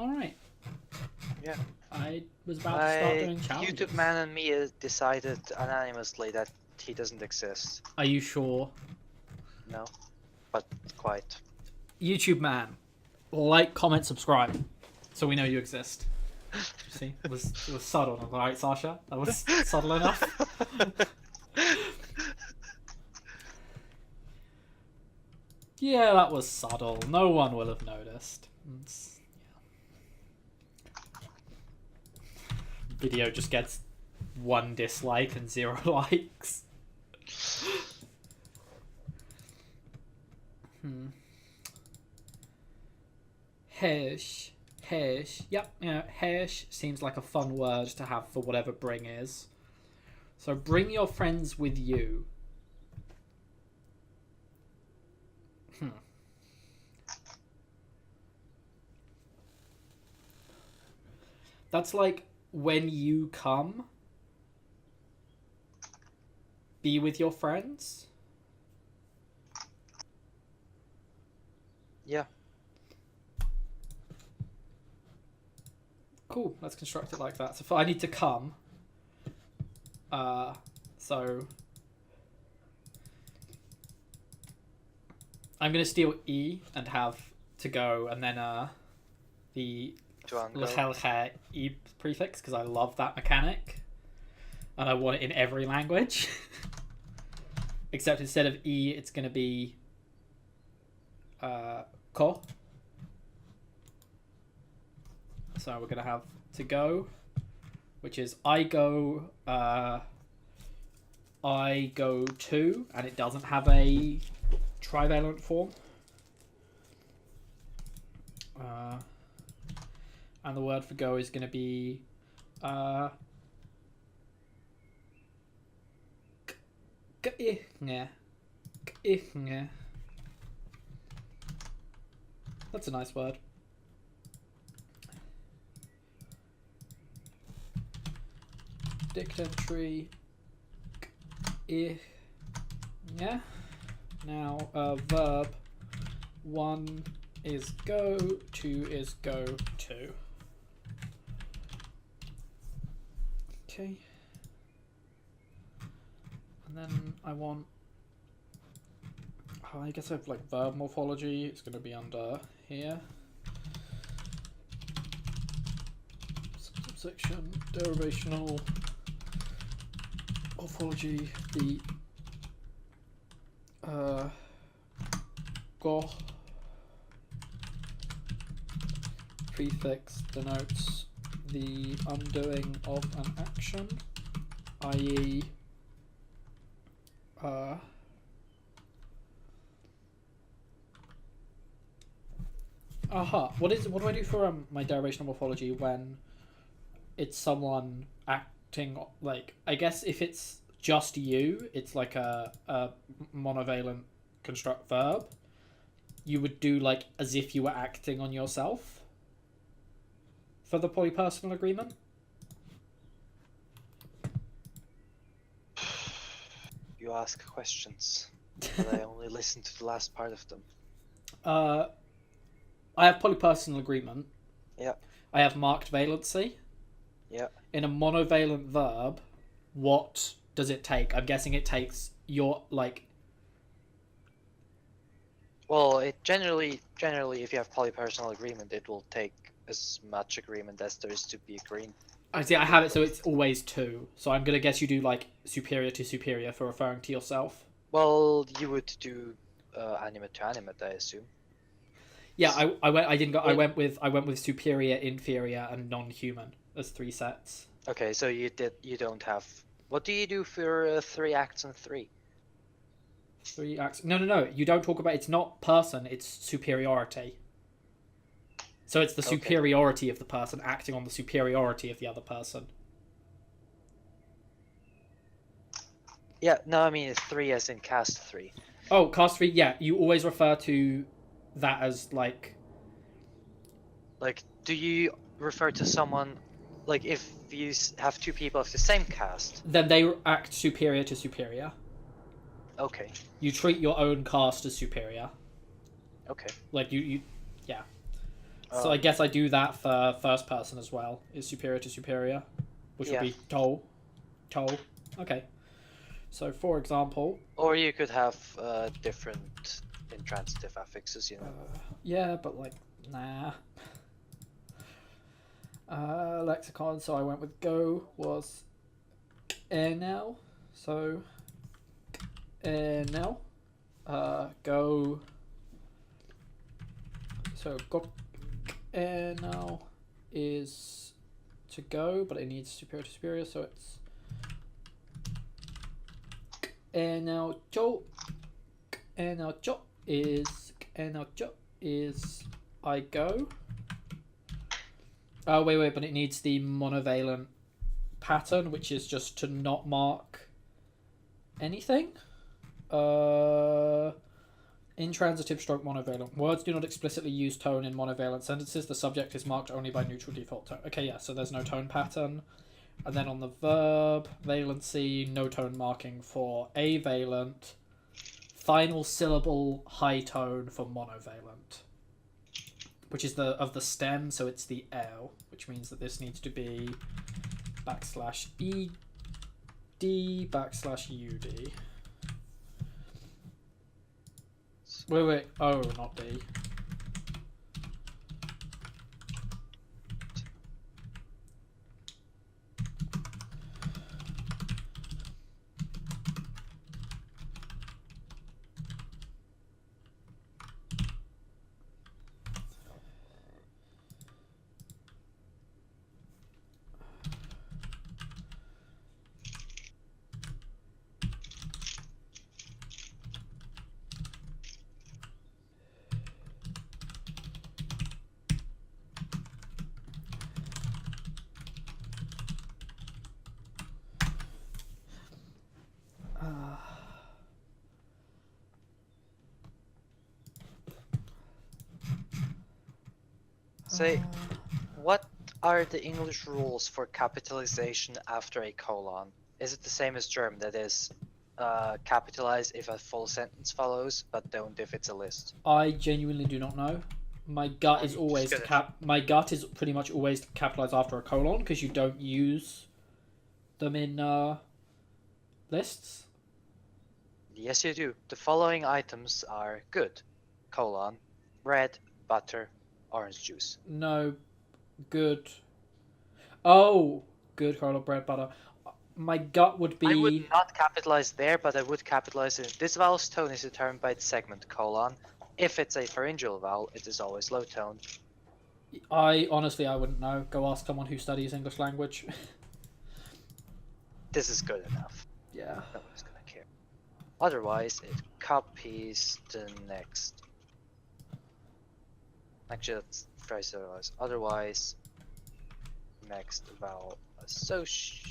Alright. Yeah. I was about to start doing challenges. YouTube man and me decided unanimously that he doesn't exist. Are you sure? No, but quite. YouTube man, like, comment, subscribe, so we know you exist. See, it was subtle, alright, Sasha? That was subtle enough. Yeah, that was subtle. No one will have noticed. Video just gets 1 dislike and 0 likes. Hirsch. Yep, Hirsch seems like a fun word to have for whatever bring is. So bring your friends with you. That's like when you come, be with your friends. Yeah. Cool, let's construct it like that. So if I need to come, so I'm going to steal E and have to go, and then the lexical E prefix, because I love that mechanic. And I want it in every language. Except instead of E, it's going to be ko. So we're going to have to go, which is I go to, and it doesn't have a trivalent form. And the word for go is going to be That's a nice word. Dictatory. Yeah. Now, verb 1 is go, 2 is go to. Okay. And then I want, I guess I have like verb morphology. It's going to be under here. Subsection derivational morphology. The go prefix denotes the undoing of an action, i.e. What do I do for my derivational morphology when it's someone acting like, I guess if it's just you, it's like a monovalent construct verb. You would do like as if you were acting on yourself for the polypersonal agreement. You ask questions, but I only listen to the last part of them. I have polypersonal agreement. Yeah. I have marked valency. Yeah. In a monovalent verb, what does it take? I'm guessing it takes your like. Well, it generally, if you have polypersonal agreement, it will take as much agreement as there is to be agreed. I see. I have it, so it's always 2. So I'm gonna guess you do like superior to superior for referring to yourself. Well, you would do animate to animate, I assume. Yeah, I went with superior, inferior, and non-human as 3 sets. Okay, so you don't have. What do you do for 3 acts and 3? 3 acts. No. You don't talk about. It's not person. It's superiority. So it's the superiority of the person acting on the superiority of the other person. Yeah. No, I mean it's 3 as in cast 3. Oh, cast 3. Yeah, you always refer to that as like. Like, do you refer to someone? Like, if you have 2 people of the same cast, then they act superior to superior. Okay. You treat your own cast as superior. Okay. Like you yeah. So I guess I do that for first person as well. Is superior to superior, which would Yeah. be toll. Okay. So for example, Or you could have different intransitive affixes, you know. yeah, but like nah. Lexicon. So I went with go was air now. So air now. Go. So go air now is to go, but it needs superior to superior, so it's air now jo. Air now jo is I go. Oh wait, but it needs the monovalent pattern, which is just to not mark anything. Intransitive stroke monovalent. Words do not explicitly use tone in monovalent sentences. The subject is marked only by neutral default tone. Okay, yeah, so there's no tone pattern. And then on the verb, valency, no tone marking for avalent. Final syllable, high tone for monovalent. Which is of the stem, so it's the L, which means that this needs to be /ed /ud. Wait. Oh, not D. Say, what are the English rules for capitalization after a colon? Is it the same as German, that is, capitalize if a full sentence follows, but don't if it's a list? I genuinely do not know. My gut is always My gut is pretty much always capitalized after a colon because you don't use them in lists. Yes, you do. The following items are good: colon, bread, butter, orange juice. No, good. Oh, good colon, bread, butter. My gut would be. I would not capitalize there, but I would capitalize it. This vowel's tone is determined by its segment, colon. If it's a pharyngeal vowel, it is always low tone. I wouldn't know. Go ask someone who studies English language. This is good enough. Yeah. No one's gonna care. Otherwise, it copies the next. Actually, let's phrase it otherwise. Otherwise, next vowel associates.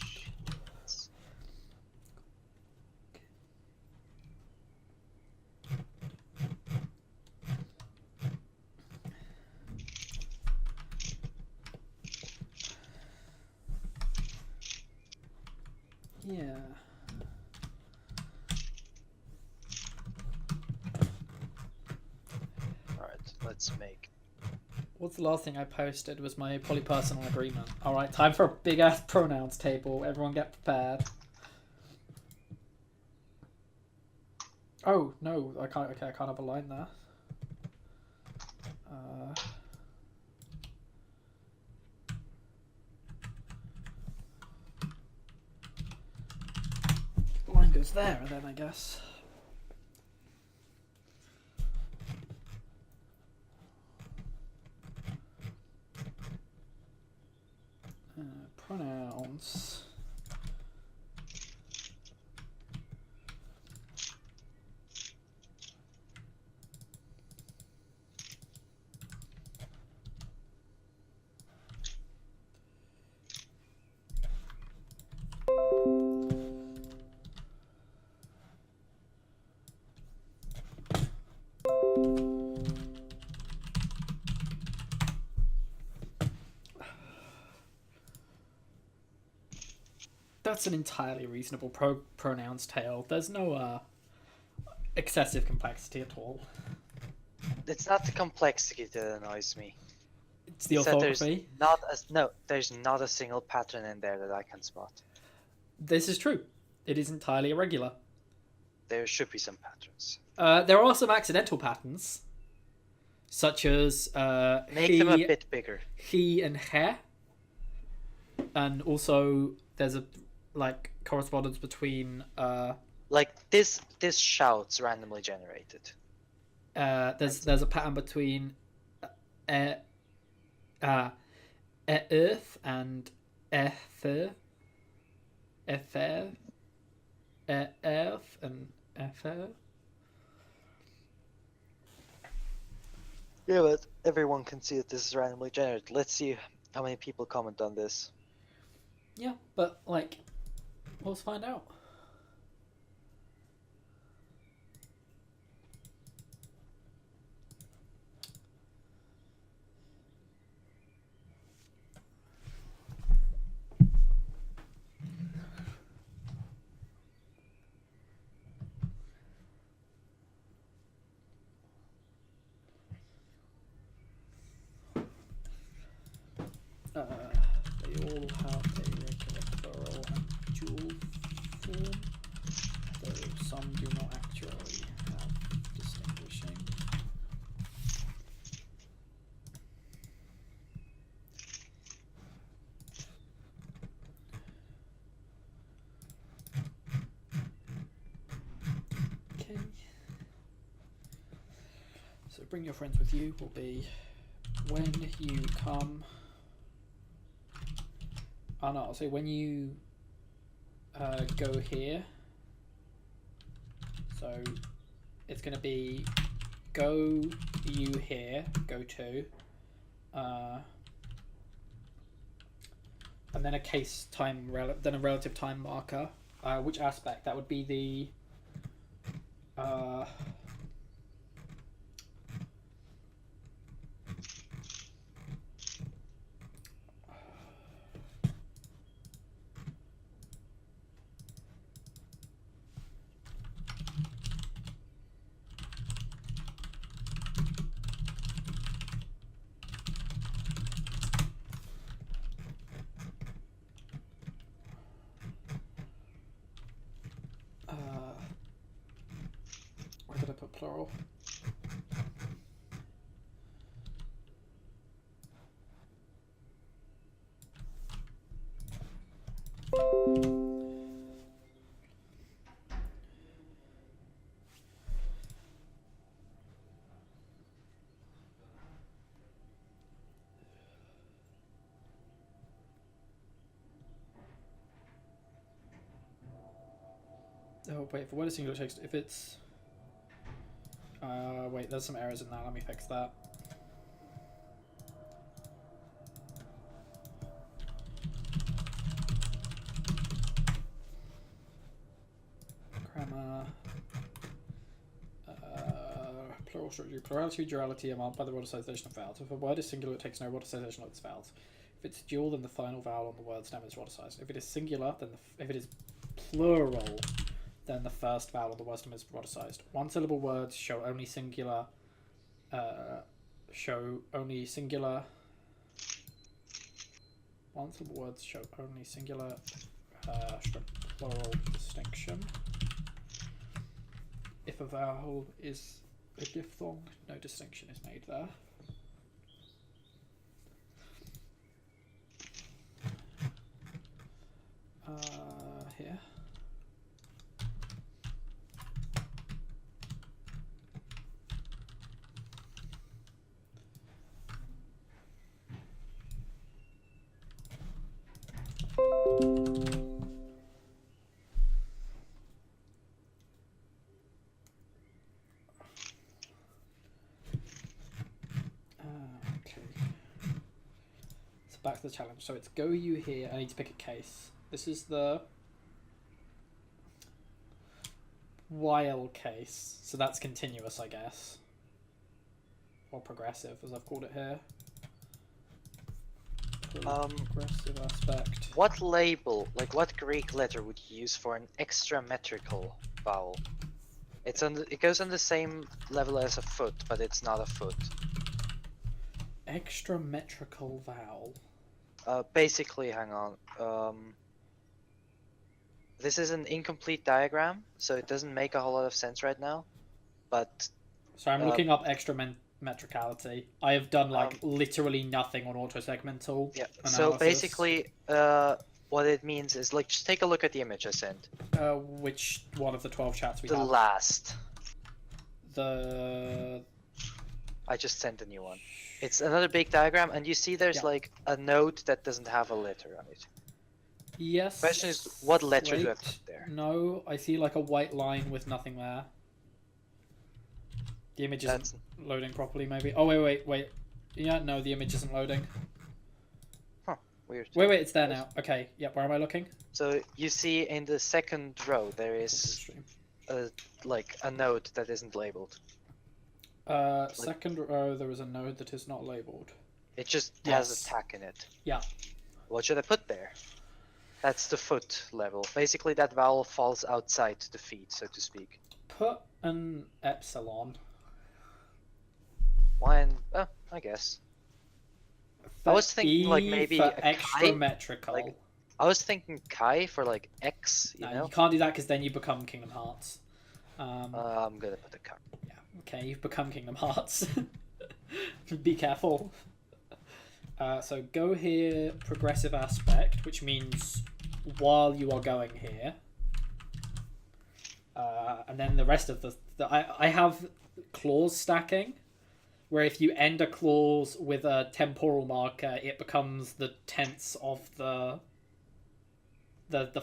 Yeah. Alright, let's make. What's the last thing I posted was my polypersonal agreement. Alright, time for a big ass pronouns table. Everyone get prepared. Oh, no, I can't. Okay, I can't have a line there. Line goes there, then I guess. Pronouns. That's an entirely reasonable pronouns tale. There's no excessive complexity at all. It's not the complexity that annoys me. It's the So there's orthography. there's not a single pattern in there that I can spot. This is true. It is entirely irregular. There should be some patterns. There are some accidental patterns, such as Make them a bit bigger. he and he, and also there's a like correspondence between Like this shouts randomly generated. there's a pattern between earth and ether, earth and ether. Yeah, but everyone can see that this is randomly generated. Let's see how many people comment on this. Yeah, but like, let's find out. They all have a regular plural and dual form, though some do not actually have distinguishing. Okay. So bring your friends with you will be when you come. Oh no, I'll say when you go here. So it's going to be go you here, go to, and then a case time, then a relative time marker. Which aspect? That would be the where did I put plural? Oh wait, for word is singular text, if it's wait, there's some errors in that, let me fix that. Grammar, plural structure, plurality, duality are marked by the rhoticization of vowels. If a word is singular, it takes no rhoticization of its vowels. If it's dual, then the final vowel on the word stem is rhoticized. If it is singular, then if it is plural, then the first vowel on the word stem is rhoticized. One syllable words show only singular. One syllable words show only singular plural distinction. If a vowel is a diphthong, no distinction is made there. Here. Okay. So back to the challenge. So it's go you here. I need to pick a case. This is the while case. So that's continuous, I guess. Or progressive, as I've called it here. Progressive aspect. What label, like what Greek letter would you use for an extrametrical vowel? It goes on the same level as a foot, but it's not a foot. extra metrical vowel. Basically, hang on. This is an incomplete diagram, so it doesn't make a whole lot of sense right now. But So I'm looking up extra metricality. I have done like literally nothing on autosegmental. yeah, analysis. so basically, what it means is like just take a look at the image I sent. Which one of the 12 chats we The have? last. The I just sent a new one. It's another big diagram, and you see there's like a node that doesn't have a letter on it. yes. Question is, what letter do I Wait. put there? No, I see like a white line with nothing there. The image isn't loading properly, maybe. Oh, wait. Yeah, no, the image isn't loading. Huh, weird. Wait, it's there now. Okay, yep, where am I looking? So you see in the second row there is like a node that isn't labeled. Second row, there is a node that is not labeled. It just has a tag in it. Yeah. What should I put there? That's the foot level. Basically, that vowel falls outside the feet, so to speak. Put an epsilon. Why? I guess. I was thinking like maybe for a extra chi? metrical. Like, I was thinking chi for like X. You know. You can't do that because then you become Kingdom Hearts. I'm gonna put a chi. Yeah. Okay, you've become Kingdom Hearts. Be careful. So go here, progressive aspect, which means while you are going here. And then the rest of I have clause stacking, where if you end a clause with a temporal marker, it becomes the tense of the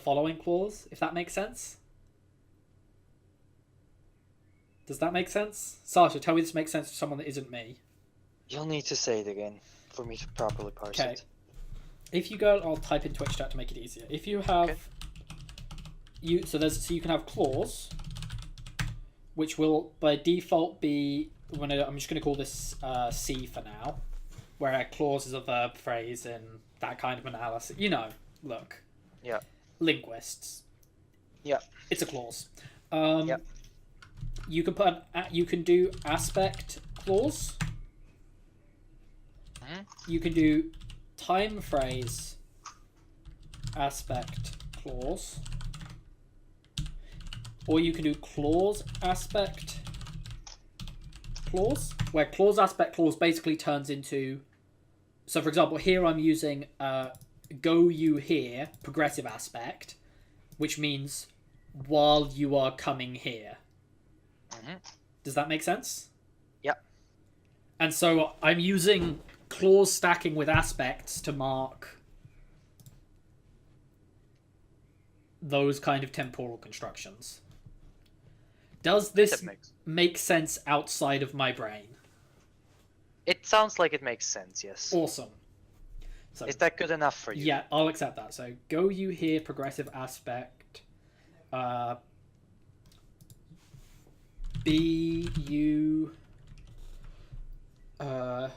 following clause, if that makes sense. Does that make sense? Sasha, tell me this makes sense to someone that isn't me. You'll need to say it again for me to properly parse it. If you go, I'll type in Twitch chat to make it easier. If you have you you can have clause, which will by default be I'm just going to call this C for now, where a clause is a verb phrase in that kind of analysis. You know, look. Yeah. Linguists. Yeah. It's a clause. Yeah. You can put you can do aspect clause. You can do time phrase aspect clause, or you can do clause aspect clause, where clause aspect clause basically turns into, so for example here I'm using go you here progressive aspect, which means while you are coming here. Does that make sense? Yeah. And so I'm using clause stacking with aspects to mark those kind of temporal constructions. Does this make sense outside of my brain? It sounds like it makes sense, yes. Awesome. So, is that good enough for you? Yeah, I'll accept that. So go you here progressive aspect be you I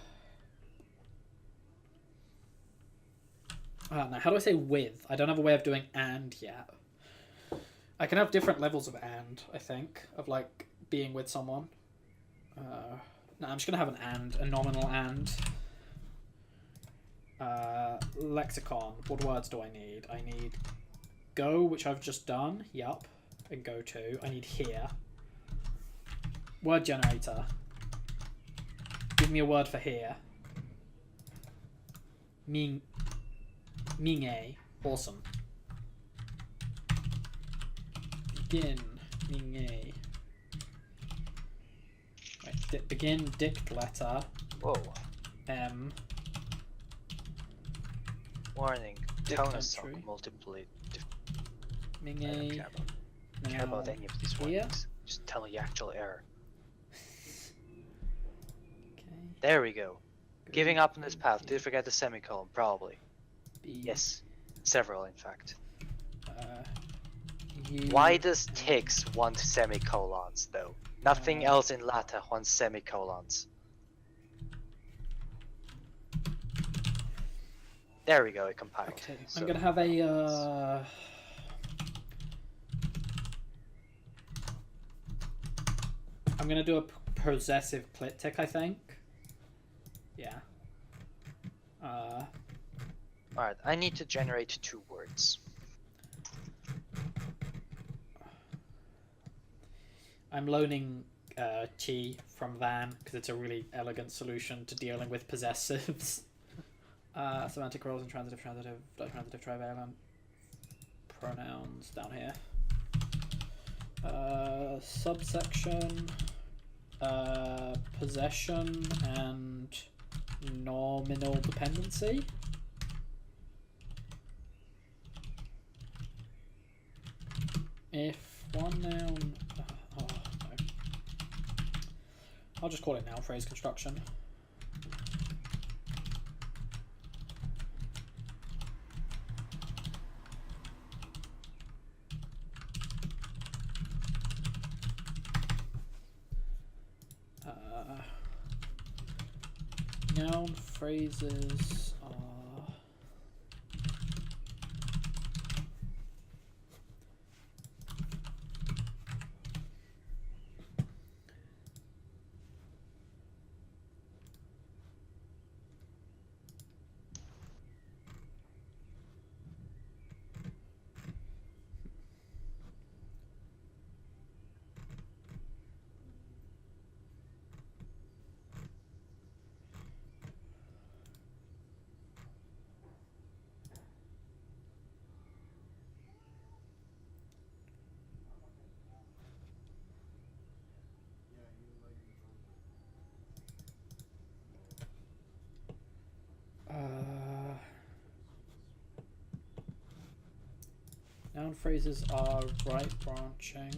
don't know, how do I say with? I don't have a way of doing and yet. I can have different levels of and, I think, of like being with someone. No, I'm just gonna have a nominal and. Lexicon. What words do I need? I need go, which I've just done. Yup. And go to. I need here. Word generator. Give me a word for here. Ming a. Awesome. Begin. Ming a. Right, begin dict letter. Whoa. M. Warning. Tone is multiply. Ming I a. don't care about any of these warnings. Just tell me the actual error. Okay. There we go. Giving up on this path. Did you forget the semicolon? Probably. B. Yes. Several, in fact. U. Why does Tix want semicolons, though? Nothing else in Latin wants semicolons. There we go, it compiled. Okay, so. I'm gonna have a I'm gonna do a possessive clitic, I think. Yeah. Alright, I need to generate 2 words. I'm loaning Chi from Van because it's a really elegant solution to dealing with possessives. Semantic roles and transitive, trivalent pronouns down here. Subsection, possession and nominal dependency. If one noun, no. I'll just call it noun phrase construction. Noun phrases are noun phrases are right branching.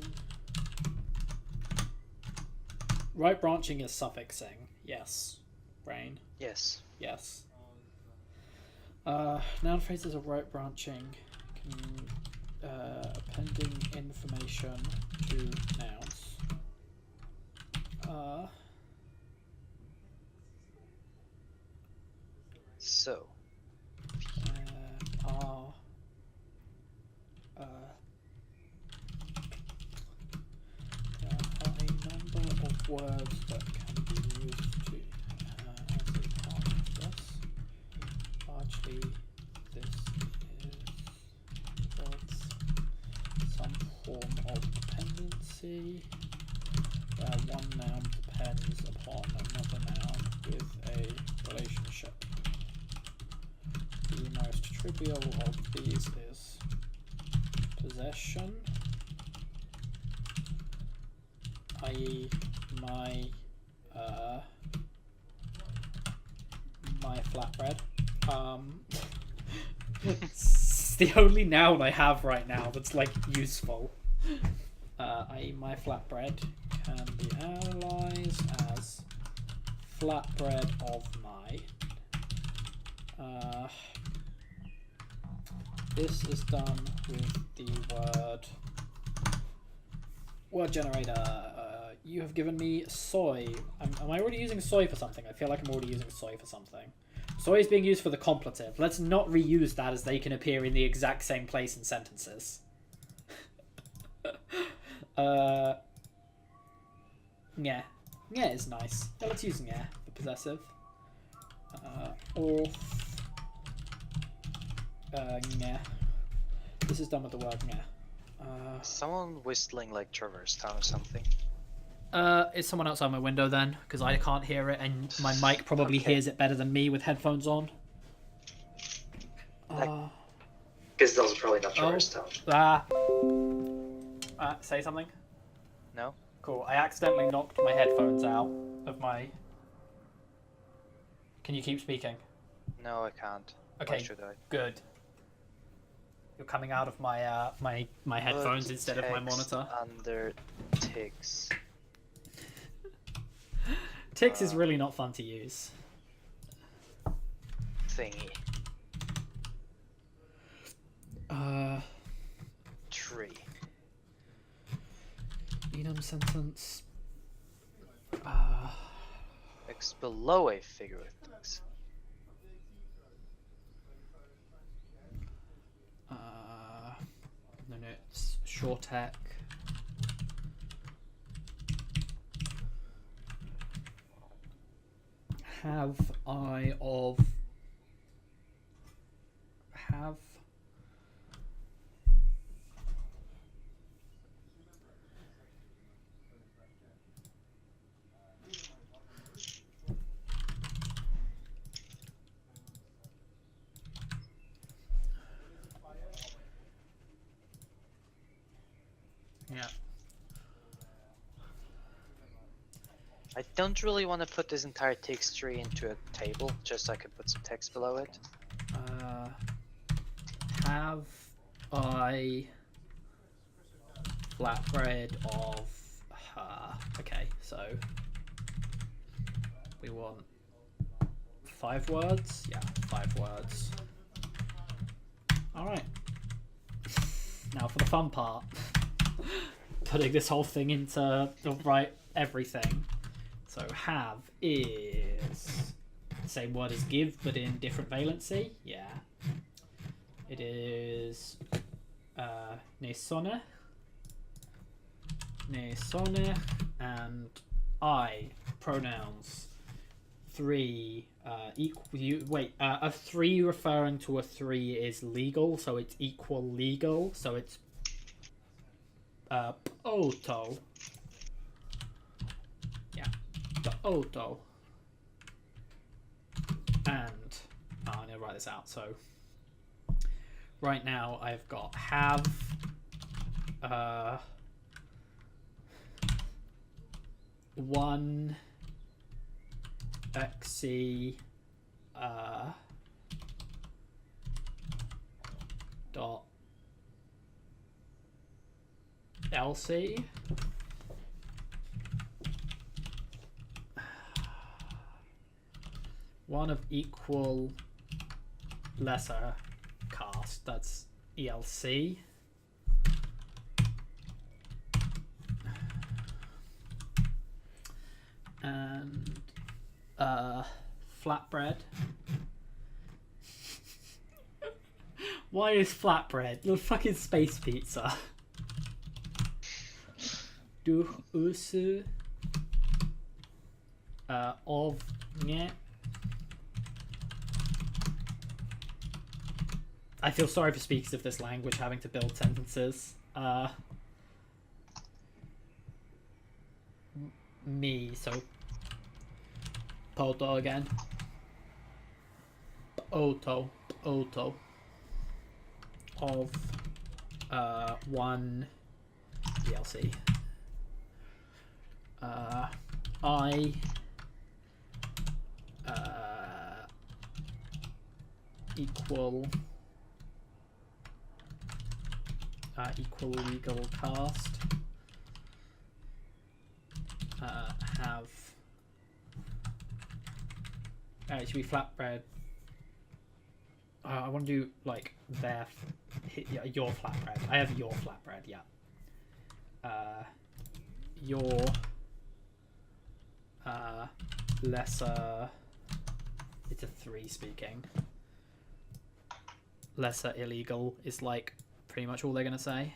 Right branching is suffixing. Yes. Brain. Yes. Yes. Noun phrases are right branching, appending information to nouns. So. There are a number of words that can be used to as a part of this. Largely, this involves some form of dependency, where one noun depends upon another noun with a relationship. The most trivial of these is possession, i.e. my flatbread. It's the only noun I have right now that's like useful. I.e. my flatbread can be analysed as flatbread of my. This is done with the word generator. You have given me soy. Am I already using soy for something? I feel like I'm already using soy for something. Soy is being used for the completive. Let's not reuse that, as they can appear in the exact same place in sentences. Yeah. Yeah is nice. Yeah, let's use yeah for possessive. Or yeah. This is done with the word yeah. Someone whistling like Traverse Town or something. It's someone outside my window then, because I can't hear it, and my mic probably hears it better than me with headphones on. Because those are probably not Traverse Town. Say something? No? Cool. I accidentally knocked my headphones out of my... Can you keep speaking? No, I can't. Okay, Why should I? Good. You're coming out of my my headphones instead of my monitor. Under ticks. Ticks is really not fun to use. Thingy. Tree. Enum sentence. X below a figure of things. No, it's short tech. Have I of have. Yeah. I don't really want to put this entire text tree into a table, just so I can put some text below it. Have I flatbread of her? Okay, so we want 5 words. Yeah, 5 words. All right. Now for the fun part. Putting this whole thing into the right everything. So have is the same word as give, but in different valency. Yeah. It is ne sonne, and I pronouns 3 equal. A 3 referring to a 3 is legal, so it's equal legal. So it's auto. Yeah, the auto. And I'm gonna write this out. So right now I've got have one XC dot LC one of equal lesser cast, that's ELC. And flatbread. Why is flatbread? The fucking space pizza. Durchöse ovně. I feel sorry for speakers of this language having to build sentences. Me, so Poto again. Auto of one DLC. I equal legal cast. Have should we flatbread? I want to do like your flatbread. I have your flatbread. Yeah. Your lesser. It's a 3 speaking. Lesser illegal is like pretty much all they're gonna say.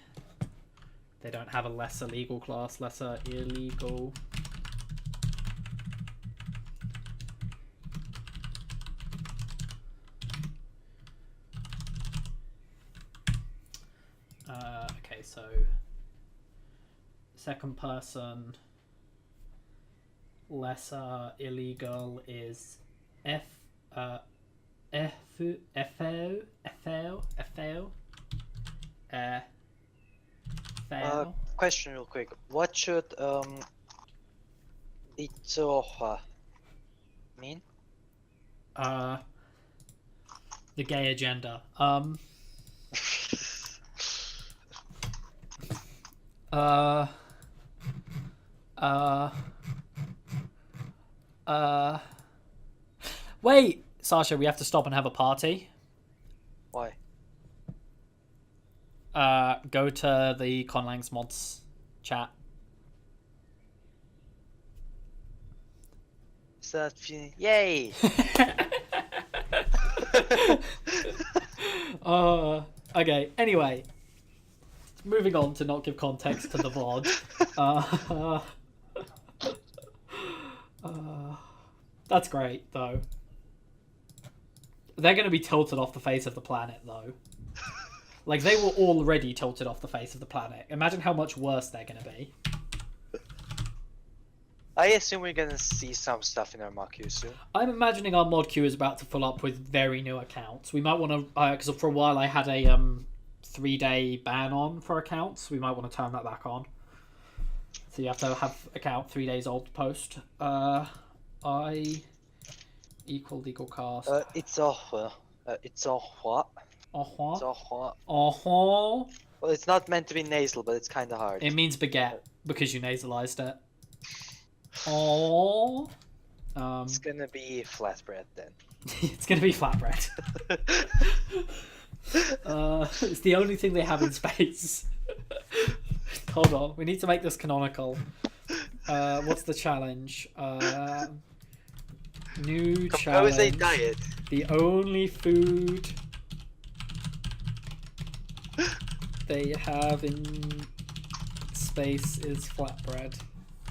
They don't have a lesser legal class. Lesser illegal. Okay, so second person lesser illegal is Question real quick. What should Itzoha mean? The gay agenda. Wait, Sasha, we have to stop and have a party. Why? Go to the Conlangs mods chat. Is that yay? Okay, anyway. Moving on to not give context to the VOD. That's great, though. They're going to be tilted off the face of the planet, though. Like, they were already tilted off the face of the planet. Imagine how much worse they're going to be. I assume we're gonna see some stuff in our mock queue soon. I'm imagining our mod queue is about to fill up with very new accounts. We might want to, because for a while I had a 3-day ban on for accounts. We might want to turn that back on. So you have to have account 3 days old to post. I equal legal cast. It's a what? It's a what? It's a what? Well, it's not meant to be nasal, but it's kind of hard. It means baguette because you nasalized it. Oh. It's gonna be flatbread then. It's gonna be flatbread. It's the only thing they have in space. Hold on, we need to make this canonical. What's the challenge? New challenge. Compose a diet. The only food they have in space is flatbread.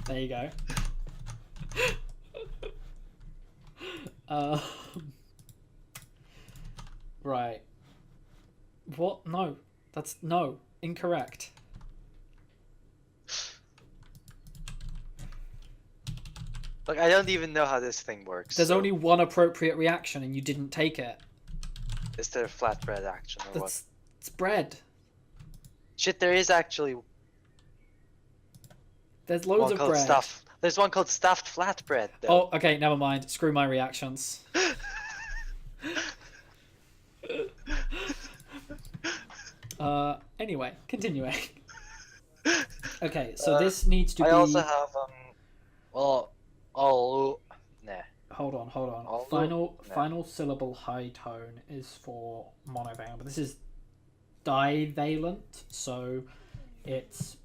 There you go. Right. What? No. That's no. Incorrect. Look, I don't even know how this thing works. There's only one appropriate reaction and you didn't take it. Is there a flatbread action or what? It's bread. Shit, there is actually There's loads of bread. There's one called stuffed flatbread, though. Oh, okay, never mind. Screw my reactions. Anyway, continuing. Okay, so this needs to be... I also have, well, nah. Hold on. Final syllable high tone is for monovalent, but this is divalent, so it's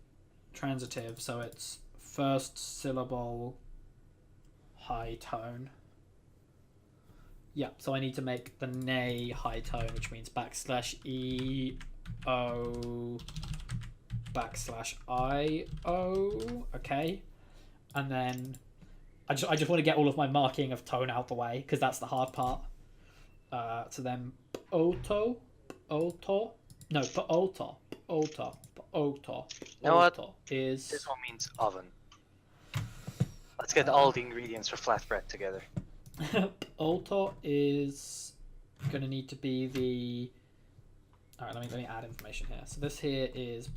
transitive, so it's first syllable high tone. Yeah, so I need to make the nay high tone, which means /E O /I O. Okay, and then I just want to get all of my marking of tone out the way because that's the hard part. So then PoAs. You know what? Is This one means oven. Let's get all the ingredients for flatbread together. PoAs is going to need to be the... Alright, let me add information here. So this here is /.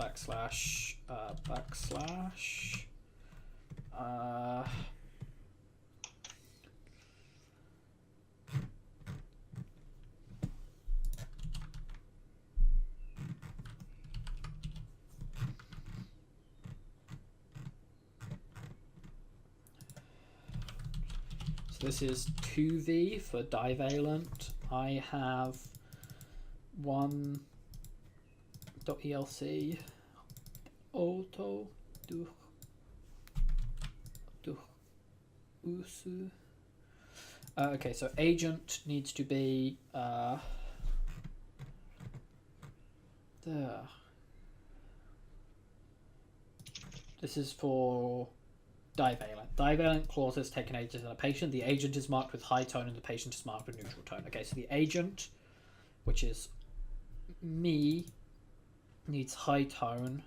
So this is 2V for divalent. I have 1.elc auto do usu. Okay, so agent needs to be there. This is for divalent. Divalent clauses take an agent and a patient. The agent is marked with high tone and the patient is marked with neutral tone. Okay, so the agent, which is me, needs high tone.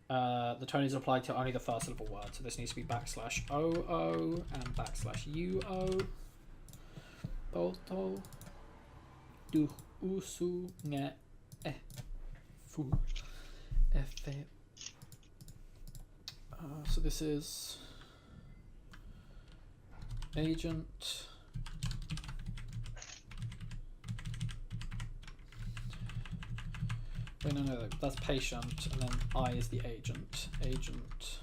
The tone is applied to only the first syllable word, so this needs to be /OO and /UO. Boto du usu nge fu efe. So this is agent. Wait, no, that's patient, and then I is the agent. Agent.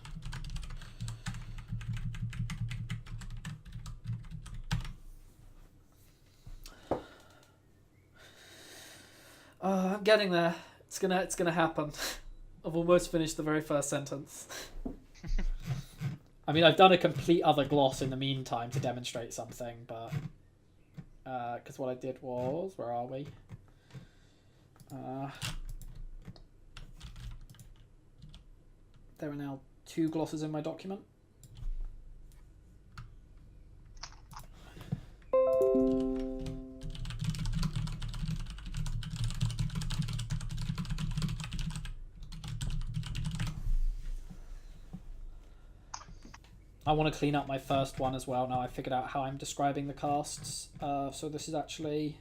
I'm getting there. It's gonna happen. I've almost finished the very first sentence. I mean, I've done a complete other gloss in the meantime to demonstrate something, but because what I did was, where are we? There are now 2 glosses in my document. I want to clean up my first one as well. Now I figured out how I'm describing the casts. So this is actually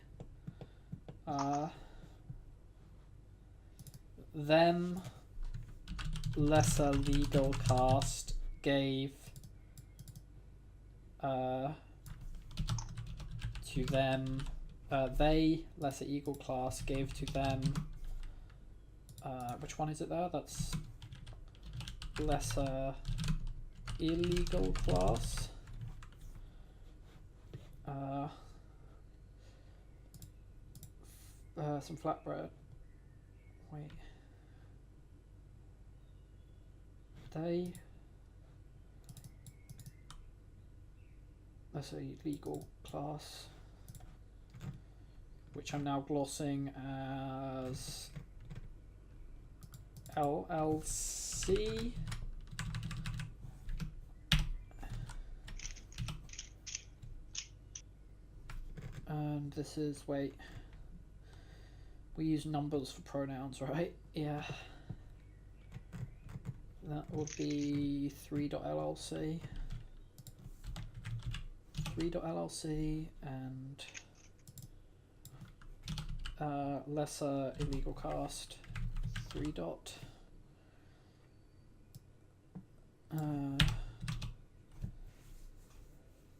them lesser legal cast gave to them they lesser equal class gave to them which one is it there? That's lesser illegal class. Some flatbread. Wait. They lesser legal class, which I'm now glossing as LLC. And this is, wait, we use numbers for pronouns, right? Yeah. That would be 3.llc. 3.llc and lesser illegal cast 3 dot.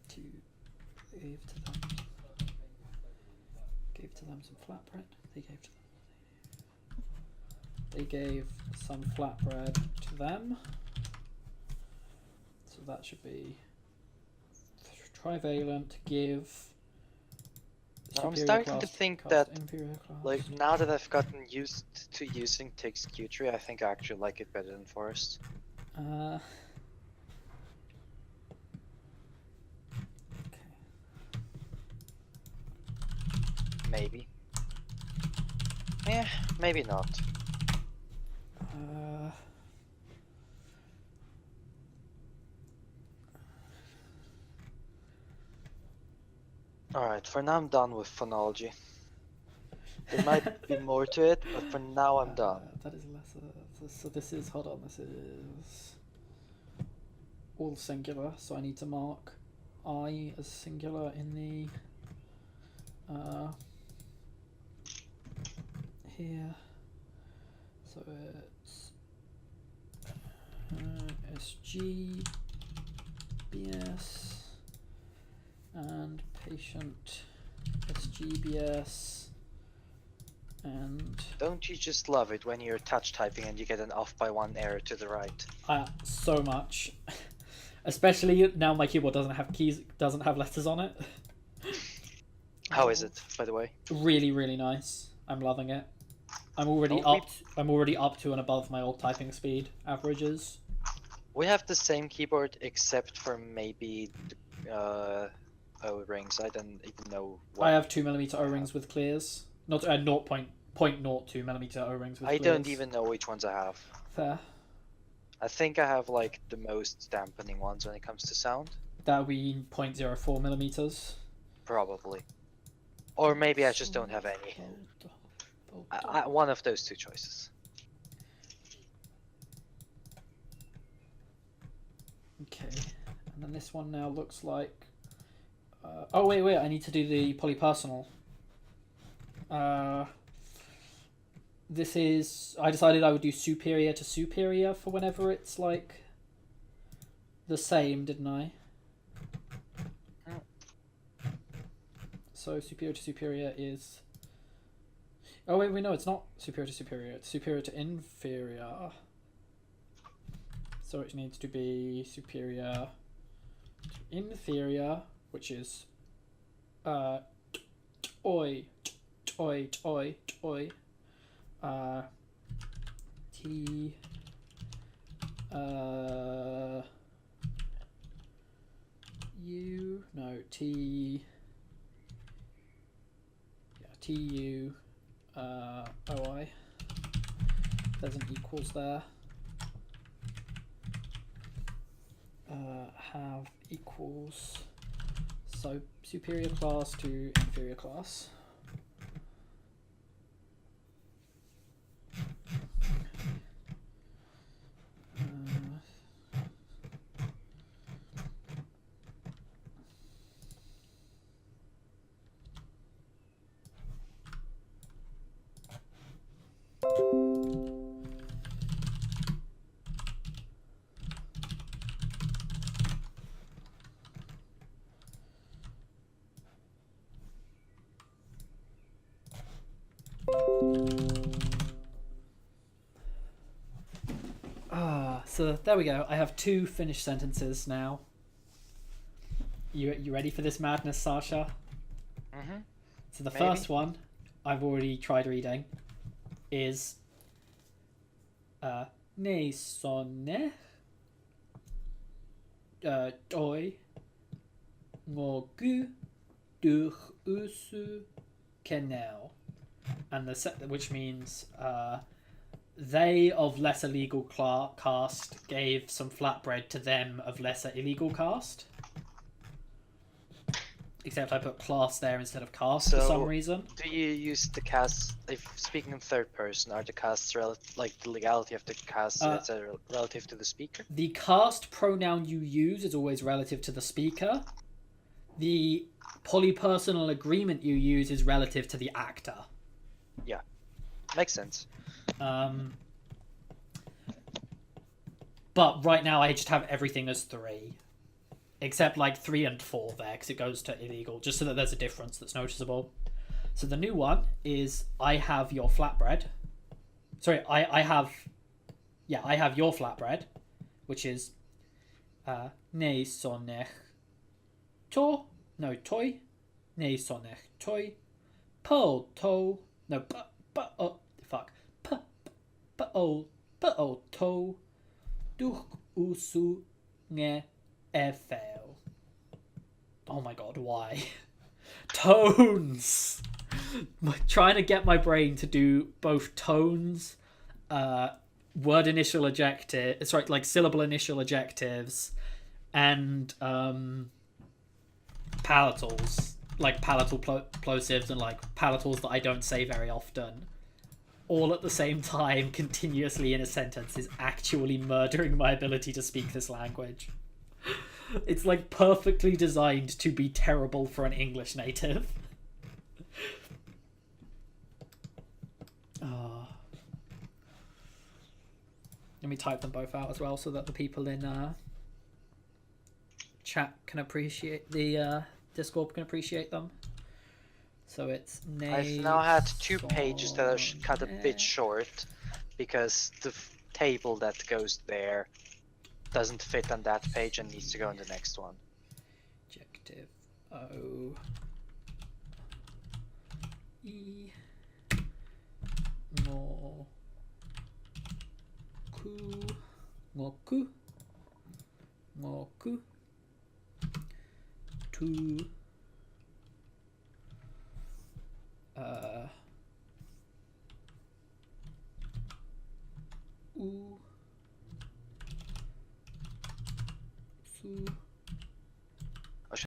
To gave to them some flatbread. They gave some flatbread to them. So that should be trivalent give. I'm starting to think that, like, now that I've gotten used to using text Q-tree, I think I actually like it better than Forest. Okay. Maybe. Yeah, maybe not. Alright, for now I'm done with phonology. There might be more to it, but for now I'm done. That is lesser. So this is, hold on, this is all singular, so I need to mark I as singular in the here. So it's SG, BS, and patient SGBS, and don't you just love it when you're touch typing and you get an off by 1 error to the right? So much. Especially now my keyboard doesn't have keys, doesn't have letters on it. How is it, by the way? Really, really nice. I'm loving it. I'm already up to and above my old typing speed averages. We have the same keyboard except for maybe O-rings. I don't even know what. I have 2mm O-rings with clears. Not 0.02mm O-rings with clears. I don't even know which ones I have. Fair. I think I have like the most dampening ones when it comes to sound. That would be 0.04mm. Probably. Or maybe I just don't have any. One of those two choices. Okay, and then this one now looks like. Oh wait! I need to do the polypersonal. This is. I decided I would do superior to superior for whenever it's like the same, didn't I? So superior to superior is. Oh wait, no, it's not superior to superior. It's superior to inferior. So it needs to be superior to inferior, which is toy. T U no T TU OI. There's an equals there. Have equals, so superior class to inferior class. So there we go. I have 2 finished sentences now. You ready for this madness, Sasha? Mm-hmm. So the Maybe. first one I've already tried reading is ne sonne doi ngogu durch usu kenel, and which means they of lesser legal caste gave some flatbread to them of lesser illegal caste. Except I put class there instead of caste for some reason. Do you use the cast, if speaking in third person, are the casts like the legality of the cast relative to the speaker? The caste pronoun you use is always relative to the speaker. The polypersonal agreement you use is relative to the actor. Yeah, makes sense. But right now I just have everything as 3. Except like 3 and 4 there, because it goes to illegal, just so that there's a difference that's noticeable. So the new one is I have your flatbread. Sorry, I have your flatbread, which is ne sonech to, no toy, ne sonech toy, po to, no po to, duch usu nge Efel. Oh my god, why? Tones! Trying to get my brain to do both tones, word initial adjective, sorry, like syllable initial adjectives, and palatals, like palatal plosives and like palatals that I don't say very often, all at the same time, continuously in a sentence, is actually murdering my ability to speak this language. It's like perfectly designed to be terrible for an English native. Let me type them both out as well so that the people in chat can appreciate the Discord can appreciate them. So it's I've now had 2 pages that are cut a bit short because the table that goes there doesn't fit on that page and needs to go on the next one. Adjective O E mo ku ngoku ngoku tu u su